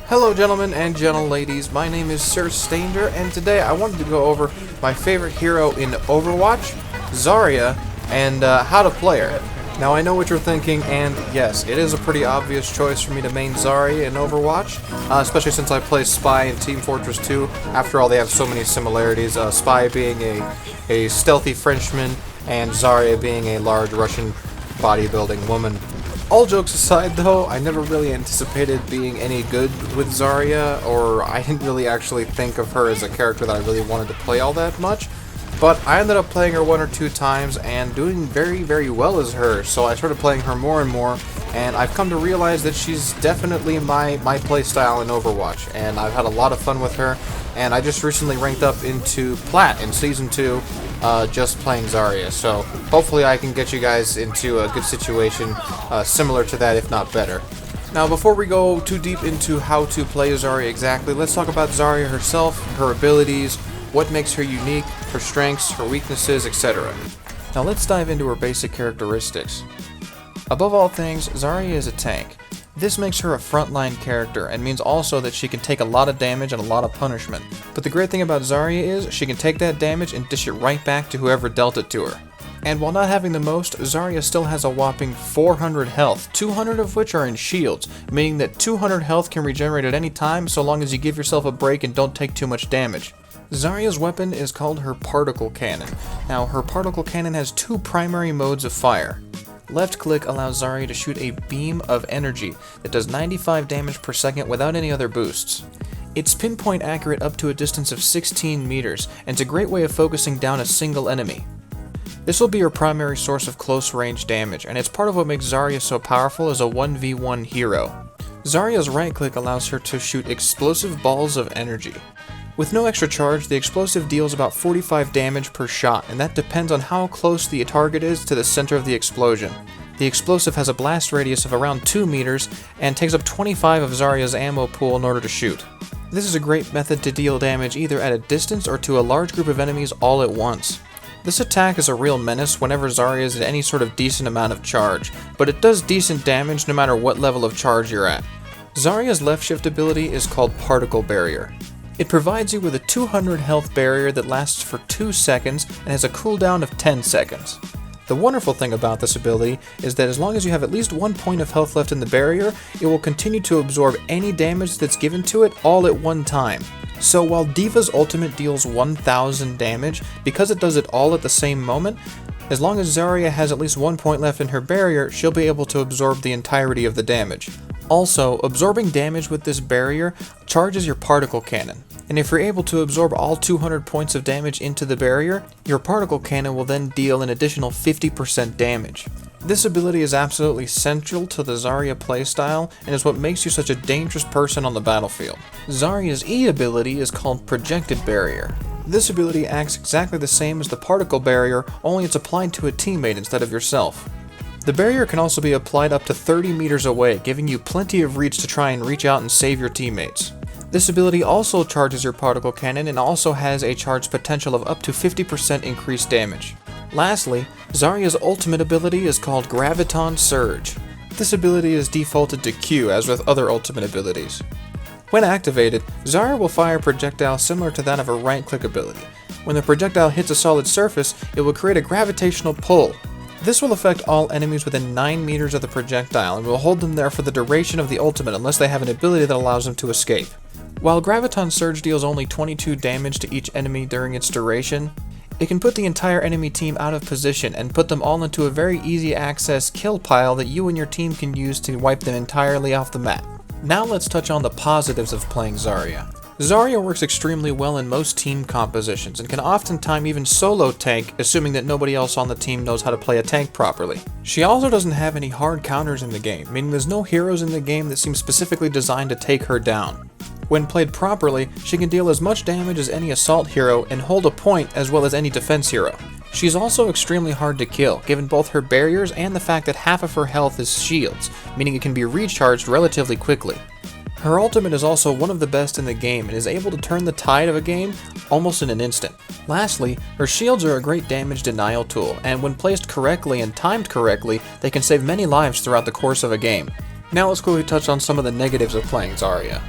Hello gentlemen and gentleladies, my name is Sir Stanger, and today I wanted to go over my favorite hero in Overwatch, Zarya, and how to play her. Now I know what you're thinking, and yes, it is a pretty obvious choice for me to main Zarya in Overwatch, especially since I play Spy in Team Fortress 2. After all, they have so many similarities, Spy being a stealthy Frenchman, and Zarya being a large Russian bodybuilding woman. All jokes aside though, I never really anticipated being any good with Zarya, or I didn't really actually think of her as a character that I really wanted to play all that much, but I ended up playing her one or two times and doing very well as her, so I started playing her more and more, and I've come to realize that she's definitely my playstyle in Overwatch, and I've had a lot of fun with her, and I just recently ranked up into Plat in Season 2, just playing Zarya, so hopefully I can get you guys into a good situation similar to that, if not better. Now before we go too deep into how to play Zarya exactly, let's talk about Zarya herself, her abilities, what makes her unique, her strengths, her weaknesses, etc. Now let's dive into her basic characteristics. Above all things, Zarya is a tank. This makes her a frontline character, and means also that she can take a lot of damage and a lot of punishment. But the great thing about Zarya is, she can take that damage and dish it right back to whoever dealt it to her. And while not having the most, Zarya still has a whopping 400 health, 200 of which are in shields, meaning that 200 health can regenerate at any time so long as you give yourself a break and don't take too much damage. Zarya's weapon is called her particle cannon. Now, her particle cannon has two primary modes of fire. Left click allows Zarya to shoot a beam of energy that does 95 damage per second without any other boosts. It's pinpoint accurate up to a distance of 16 meters, and it's a great way of focusing down a single enemy. This will be your primary source of close range damage, and it's part of what makes Zarya so powerful as a 1v1 hero. Zarya's right click allows her to shoot explosive balls of energy. With no extra charge, the explosive deals about 45 damage per shot, and that depends on how close the target is to the center of the explosion. The explosive has a blast radius of around 2 meters, and takes up 25 of Zarya's ammo pool in order to shoot. This is a great method to deal damage either at a distance or to a large group of enemies all at once. This attack is a real menace whenever Zarya is at any sort of decent amount of charge, but it does decent damage no matter what level of charge you're at. Zarya's left shift ability is called Particle Barrier. It provides you with a 200 health barrier that lasts for 2 seconds and has a cooldown of 10 seconds. The wonderful thing about this ability is that as long as you have at least 1 point of health left in the barrier, it will continue to absorb any damage that's given to it all at one time. So while D.Va's ultimate deals 1000 damage, because it does it all at the same moment, as long as Zarya has at least 1 point left in her barrier, she'll be able to absorb the entirety of the damage. Also, absorbing damage with this barrier charges your particle cannon, and if you're able to absorb all 200 points of damage into the barrier, your particle cannon will then deal an additional 50% damage. This ability is absolutely central to the Zarya playstyle, and is what makes you such a dangerous person on the battlefield. Zarya's E ability is called Projected Barrier. This ability acts exactly the same as the particle barrier, only it's applied to a teammate instead of yourself. The barrier can also be applied up to 30 meters away, giving you plenty of reach to try and reach out and save your teammates. This ability also charges your particle cannon and also has a charge potential of up to 50% increased damage. Lastly, Zarya's ultimate ability is called Graviton Surge. This ability is defaulted to Q as with other ultimate abilities. When activated, Zarya will fire a projectile similar to that of her right-click ability. When the projectile hits a solid surface, it will create a gravitational pull. This will affect all enemies within 9 meters of the projectile and will hold them there for the duration of the ultimate unless they have an ability that allows them to escape. While Graviton Surge deals only 22 damage to each enemy during its duration, it can put the entire enemy team out of position and put them all into a very easy access kill pile that you and your team can use to wipe them entirely off the map. Now let's touch on the positives of playing Zarya. Zarya works extremely well in most team compositions and can oftentimes even solo tank, assuming that nobody else on the team knows how to play a tank properly. She also doesn't have any hard counters in the game, meaning there's no heroes in the game that seem specifically designed to take her down. When played properly, she can deal as much damage as any assault hero and hold a point as well as any defense hero. She's also extremely hard to kill, given both her barriers and the fact that half of her health is shields, meaning it can be recharged relatively quickly. Her ultimate is also one of the best in the game and is able to turn the tide of a game almost in an instant. Lastly, her shields are a great damage denial tool, and when placed correctly and timed correctly, they can save many lives throughout the course of a game. Now let's quickly touch on some of the negatives of playing Zarya.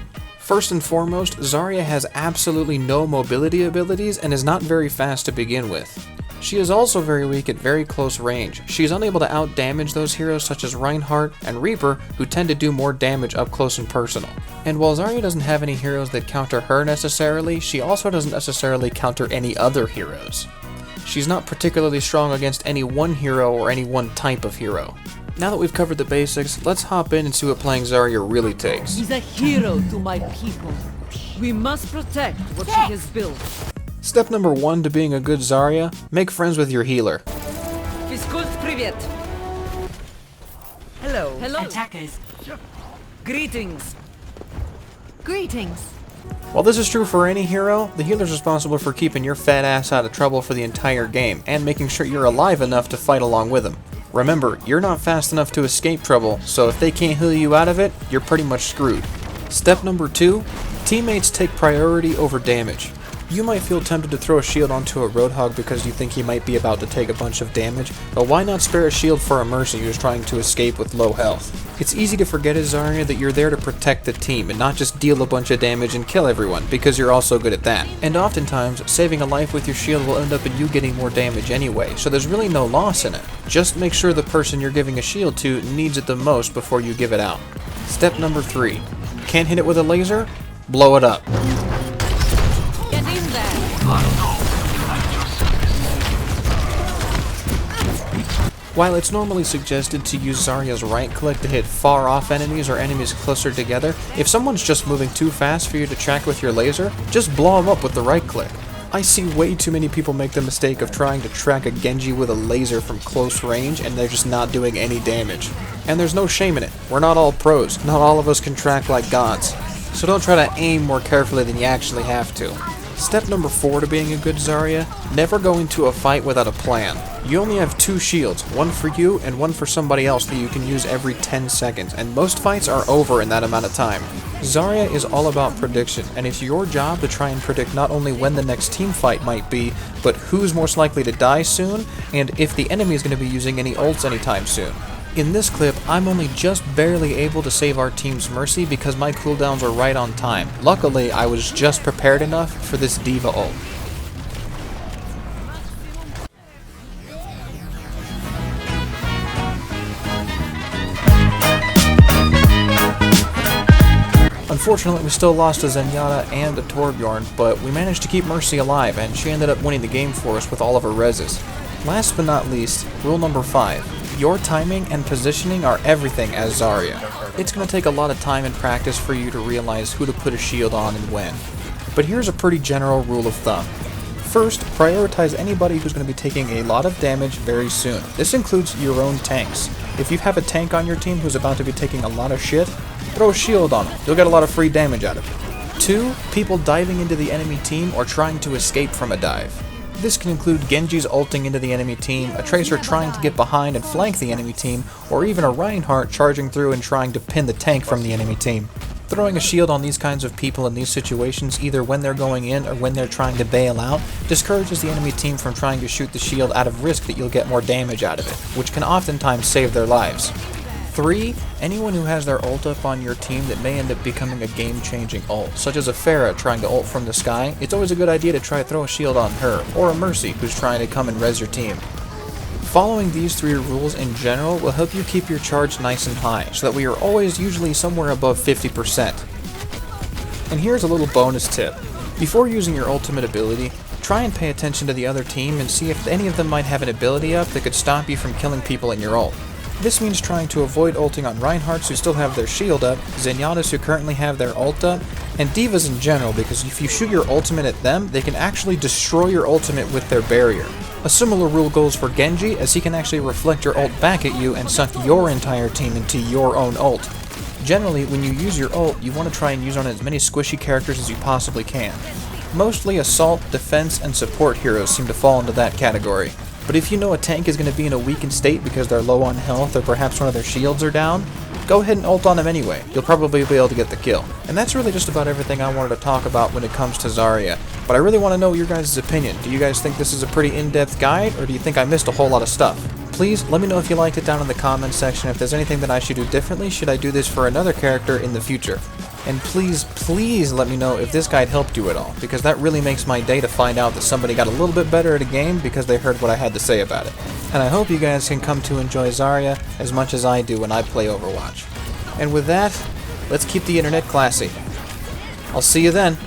First and foremost, Zarya has absolutely no mobility abilities and is not very fast to begin with. She is also very weak at very close range. She is unable to out-damage those heroes such as Reinhardt and Reaper, who tend to do more damage up close and personal. And while Zarya doesn't have any heroes that counter her necessarily, she also doesn't necessarily counter any other heroes. She's not particularly strong against any one hero or any one type of hero. Now that we've covered the basics, let's hop in and see what playing Zarya really takes. He's a hero to my people. We must protect what she has built. Step number 1 to being a good Zarya, make friends with your healer. Fiskult privet. Hello. Hello. Attackers. Greetings. Greetings. While this is true for any hero, the healer's responsible for keeping your fat ass out of trouble for the entire game, and making sure you're alive enough to fight along with them. Remember, you're not fast enough to escape trouble, so if they can't heal you out of it, you're pretty much screwed. Step number 2, teammates take priority over damage. You might feel tempted to throw a shield onto a Roadhog because you think he might be about to take a bunch of damage, but why not spare a shield for a Mercy who's trying to escape with low health? It's easy to forget as Zarya that you're there to protect the team and not just deal a bunch of damage and kill everyone, because you're also good at that. And oftentimes, saving a life with your shield will end up in you getting more damage anyway, so there's really no loss in it. Just make sure the person you're giving a shield to needs it the most before you give it out. Step number 3. Can't hit it with a laser? Blow it up. Get in there. While it's normally suggested to use Zarya's right click to hit far off enemies or enemies closer together, if someone's just moving too fast for you to track with your laser, just blow them up with the right click. I see way too many people make the mistake of trying to track a Genji with a laser from close range and they're just not doing any damage. And there's no shame in it. We're not all pros. Not all of us can track like gods. So don't try to aim more carefully than you actually have to. Step number 4 to being a good Zarya, never go into a fight without a plan. You only have 2 shields, one for you and one for somebody else that you can use every 10 seconds, and most fights are over in that amount of time. Zarya is all about prediction, and it's your job to try and predict not only when the next team fight might be, but who's most likely to die soon, and if the enemy is going to be using any ults anytime soon. In this clip, I'm only just barely able to save our team's Mercy because my cooldowns are right on time. Luckily, I was just prepared enough for this D.Va ult. Unfortunately, we still lost to Zenyatta and to Torbjorn, but we managed to keep Mercy alive, and she ended up winning the game for us with all of her reses. Last but not least, rule number 5. Your timing and positioning are everything as Zarya. It's going to take a lot of time and practice for you to realize who to put a shield on and when. But here's a pretty general rule of thumb. First, prioritize anybody who's going to be taking a lot of damage very soon. This includes your own tanks. If you have a tank on your team who's about to be taking a lot of shit, throw a shield on them. You'll get a lot of free damage out of it. 2. People diving into the enemy team or trying to escape from a dive. This can include Genji's ulting into the enemy team, a Tracer trying to get behind and flank the enemy team, or even a Reinhardt charging through and trying to pin the tank from the enemy team. Throwing a shield on these kinds of people in these situations, either when they're going in or when they're trying to bail out, discourages the enemy team from trying to shoot the shield out of risk that you'll get more damage out of it, which can oftentimes save their lives. 3. Anyone who has their ult up on your team that may end up becoming a game-changing ult, such as a Pharah trying to ult from the sky, it's always a good idea to try to throw a shield on her, or a Mercy who's trying to come and res your team. Following these 3 rules in general will help you keep your charge nice and high, so that we are always usually somewhere above 50%. And here's a little bonus tip. Before using your ultimate ability, try and pay attention to the other team and see if any of them might have an ability up that could stop you from killing people in your ult. This means trying to avoid ulting on Reinhardts who still have their shield up, Zenyatas who currently have their ult up, and Divas in general, because if you shoot your ultimate at them, they can actually destroy your ultimate with their barrier. A similar rule goes for Genji, as he can actually reflect your ult back at you and suck your entire team into your own ult. Generally, when you use your ult, you want to try and use on as many squishy characters as you possibly can. Mostly assault, defense, and support heroes seem to fall into that category. But if you know a tank is going to be in a weakened state because they're low on health or perhaps one of their shields are down, go ahead and ult on them anyway. You'll probably be able to get the kill. And that's really just about everything I wanted to talk about when it comes to Zarya. But I really want to know your guys' opinion. Do you guys think this is a pretty in-depth guide, or do you think I missed a whole lot of stuff? Please let me know if you liked it down in the comments section. If there's anything that I should do differently, should I do this for another character in the future? And please, please let me know if this guide helped you at all, because that really makes my day to find out that somebody got a little bit better at a game because they heard what I had to say about it. And I hope you guys can come to enjoy Zarya as much as I do when I play Overwatch. And with that, let's keep the internet classy. I'll see you then.